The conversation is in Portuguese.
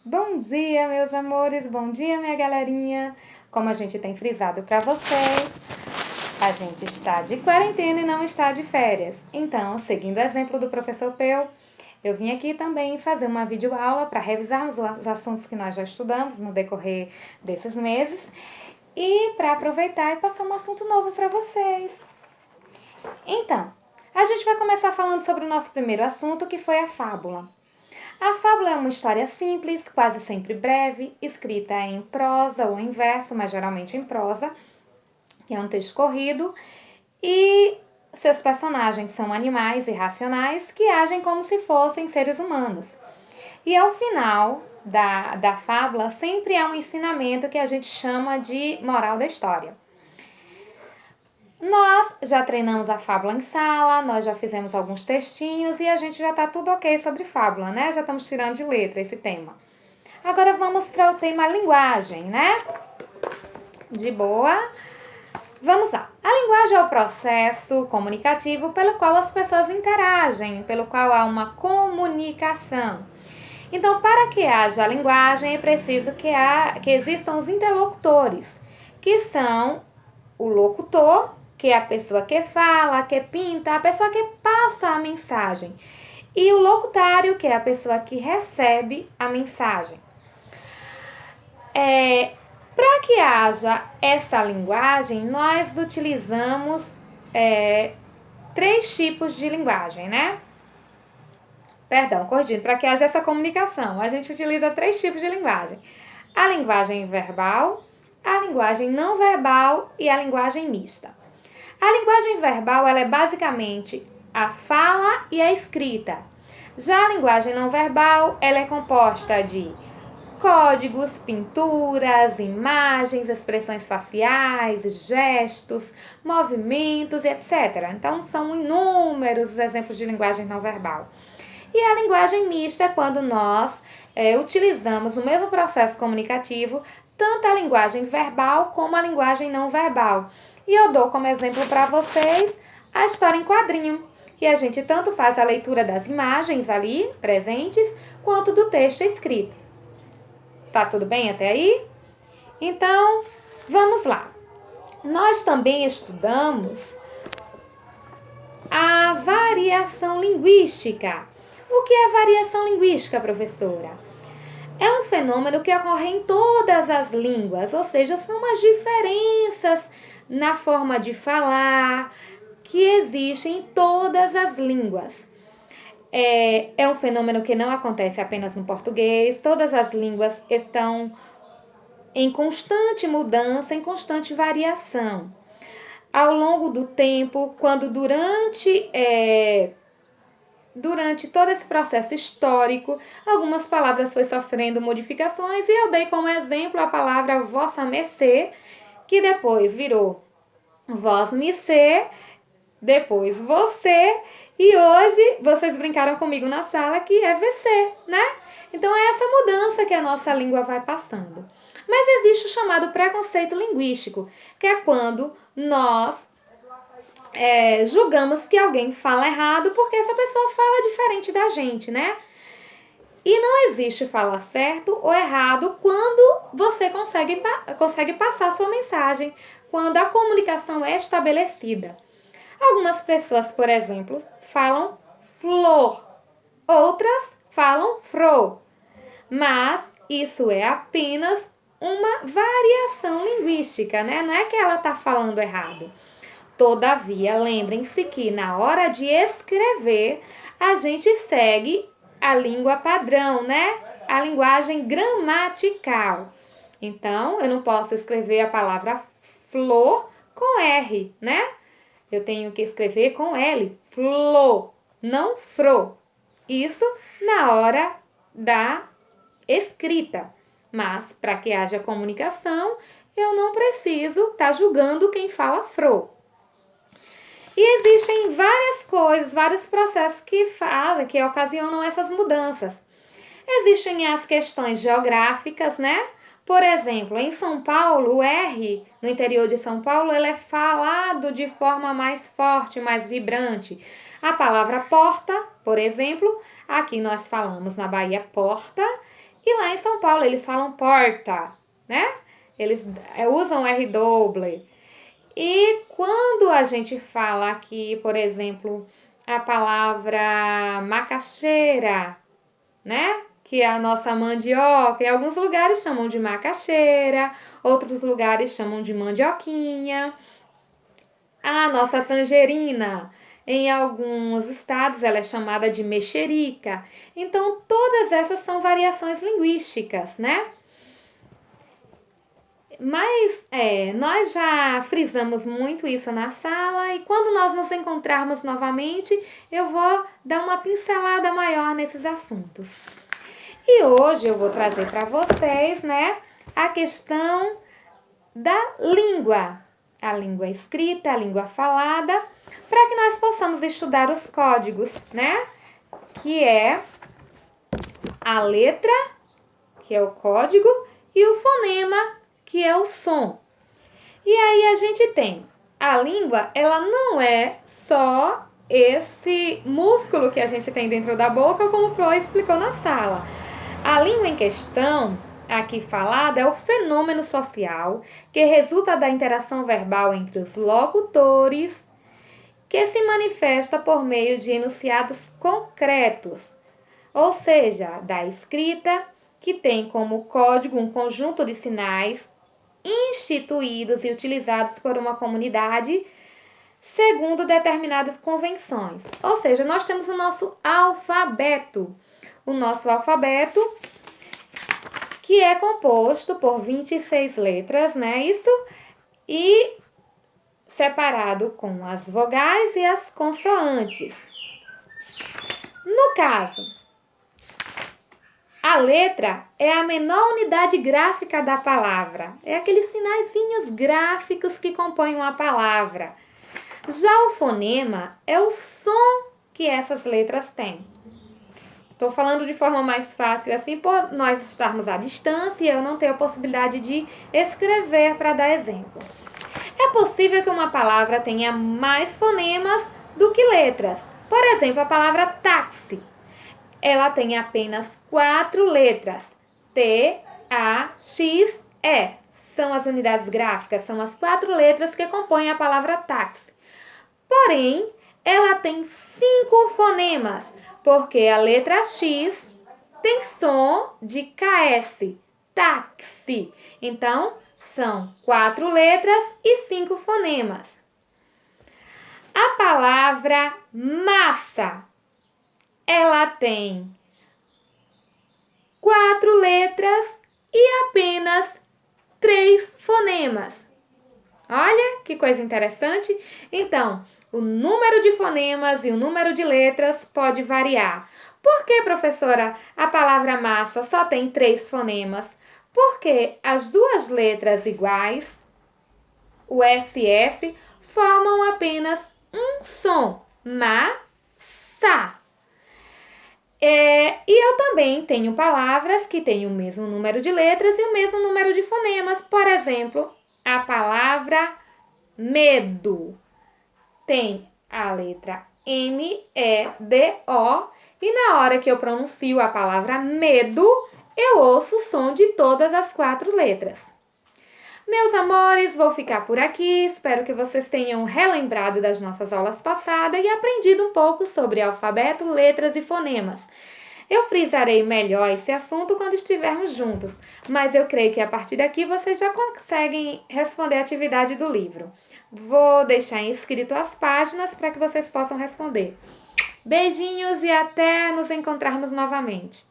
Bom dia, meus amores, bom dia, minha galerinha. Como a gente tem frisado para vocês, a gente está de quarentena e não está de férias. Então, seguindo o exemplo do professor Peu, eu vim aqui também fazer uma videoaula para revisarmos os assuntos que nós já estudamos no decorrer desses meses e para aproveitar e passar um assunto novo para vocês. Então, a gente vai começar falando sobre o nosso primeiro assunto, que foi a fábula. A fábula é uma história simples, quase sempre breve, escrita em prosa ou em verso, mas geralmente em prosa, que é um texto corrido, e seus personagens são animais irracionais que agem como se fossem seres humanos. E ao final da fábula sempre há um ensinamento que a gente chama de moral da história. Nós já treinamos a fábula em sala, nós já fizemos alguns textinhos e a gente já tá tudo ok sobre fábula, né? Já estamos tirando de letra esse tema. Agora vamos para o tema linguagem, né? De boa. Vamos lá. A linguagem é o processo comunicativo pelo qual as pessoas interagem, pelo qual há uma comunicação. Então, para que haja linguagem, é preciso que existam os interlocutores, que são o locutor, que é a pessoa que fala, que pinta, a pessoa que passa a mensagem, e o locutário, que é a pessoa que recebe a mensagem. Para que haja essa linguagem, nós utilizamos três tipos de linguagem, né? Perdão, corrigindo, para que haja essa comunicação, a gente utiliza três tipos de linguagem. A linguagem verbal, a linguagem não verbal e a linguagem mista. A linguagem verbal ela é basicamente a fala e a escrita. Já a linguagem não verbal ela é composta de códigos, pinturas, imagens, expressões faciais, gestos, movimentos, etc. Então, são inúmeros exemplos de linguagem não verbal. E a linguagem mista é quando nós utilizamos o mesmo processo comunicativo, tanto a linguagem verbal como a linguagem não verbal. E eu dou como exemplo para vocês a história em quadrinho, que a gente tanto faz a leitura das imagens ali presentes, quanto do texto escrito. Tá tudo bem até aí? Então, vamos lá. Nós também estudamos a variação linguística. O que é variação linguística, professora? É um fenômeno que ocorre em todas as línguas, ou seja, são as diferenças na forma de falar que existem em todas as línguas. É um fenômeno que não acontece apenas no português, todas as línguas estão em constante mudança, em constante variação. Ao longo do tempo, quando durante todo esse processo histórico, algumas palavras foram sofrendo modificações e eu dei como exemplo a palavra vossa mercê, que depois virou vós mercê, depois você, e hoje vocês brincaram comigo na sala que é VC, né? Então é essa mudança que a nossa língua vai passando. Mas existe o chamado preconceito linguístico, que é quando nós julgamos que alguém fala errado porque essa pessoa fala diferente da gente, né? E não existe falar certo ou errado quando você consegue passar a sua mensagem, quando a comunicação é estabelecida. Algumas pessoas, por exemplo, falam flor, outras falam fro, mas isso é apenas uma variação linguística, né? Não é que ela está falando errado. Todavia, lembrem-se que na hora de escrever, a gente segue a língua padrão, né? A linguagem gramatical. Então, eu não posso escrever a palavra flor com R, né? Eu tenho que escrever com L, flor, não fro. Isso na hora da escrita. Mas, para que haja comunicação, eu não preciso estar julgando quem fala fro. E existem várias coisas, vários processos que ocasionam essas mudanças. Existem as questões geográficas, né? Por exemplo, em São Paulo, o R, no interior de São Paulo, ele é falado de forma mais forte, mais vibrante. A palavra porta, por exemplo, aqui nós falamos na Bahia porta, E lá em São Paulo eles falam porta, né? Eles usam R doble. E quando a gente fala aqui, por exemplo, a palavra macaxeira, né? Que é a nossa mandioca. Em alguns lugares chamam de macaxeira, outros lugares chamam de mandioquinha. A nossa tangerina, em alguns estados, ela é chamada de mexerica. Então, todas essas são variações linguísticas, né? Mas nós já frisamos muito isso na sala e quando nós nos encontrarmos novamente, eu vou dar uma pincelada maior nesses assuntos. E hoje eu vou trazer para vocês, né, a questão da língua, a língua escrita, a língua falada, para que nós possamos estudar os códigos, né, que é a letra, que é o código, e o fonema, que é o som. E aí a gente tem a língua, ela não é só esse músculo que a gente tem dentro da boca, como o Pro explicou na sala. A língua em questão, aqui falada, é o fenômeno social que resulta da interação verbal entre os locutores, que se manifesta por meio de enunciados concretos, ou seja, da escrita, que tem como código um conjunto de sinais instituídos e utilizados por uma comunidade segundo determinadas convenções. Ou seja, nós temos o nosso alfabeto. O nosso alfabeto, que é composto por 26 letras, né? Isso, e separado com as vogais e as consoantes. No caso, a letra é a menor unidade gráfica da palavra. É aqueles sinaizinhos gráficos que compõem uma palavra. Já o fonema é o som que essas letras têm. Estou falando de forma mais fácil assim, por nós estarmos à distância e eu não ter a possibilidade de escrever para dar exemplo. É possível que uma palavra tenha mais fonemas do que letras. Por exemplo, a palavra táxi. Ela tem apenas 4 letras. T, A, X, E. São as unidades gráficas, são as 4 letras que compõem a palavra táxi. Porém, ela tem 5 fonemas, porque a letra X tem som de KS, táxi. Então, são 4 letras e 5 fonemas. A palavra massa, ela tem 4 letras e apenas 3 fonemas. Olha que coisa interessante. Então, o número de fonemas e o número de letras pode variar. Por que, professora, a palavra massa só tem 3 fonemas? Porque as duas letras iguais, o SS, formam apenas um som, ma-sa. E eu também tenho palavras que têm o mesmo número de letras e o mesmo número de fonemas. Por exemplo, a palavra medo tem a letra M-E-D-O e na hora que eu pronuncio a palavra medo, eu ouço o som de todas as 4 letras. Meus amores, vou ficar por aqui. Espero que vocês tenham relembrado das nossas aulas passadas e aprendido um pouco sobre alfabeto, letras e fonemas. Eu frisarei melhor esse assunto quando estivermos juntos, mas eu creio que a partir daqui vocês já conseguem responder a atividade do livro. Vou deixar inscrito as páginas para que vocês possam responder. Beijinhos e até nos encontrarmos novamente.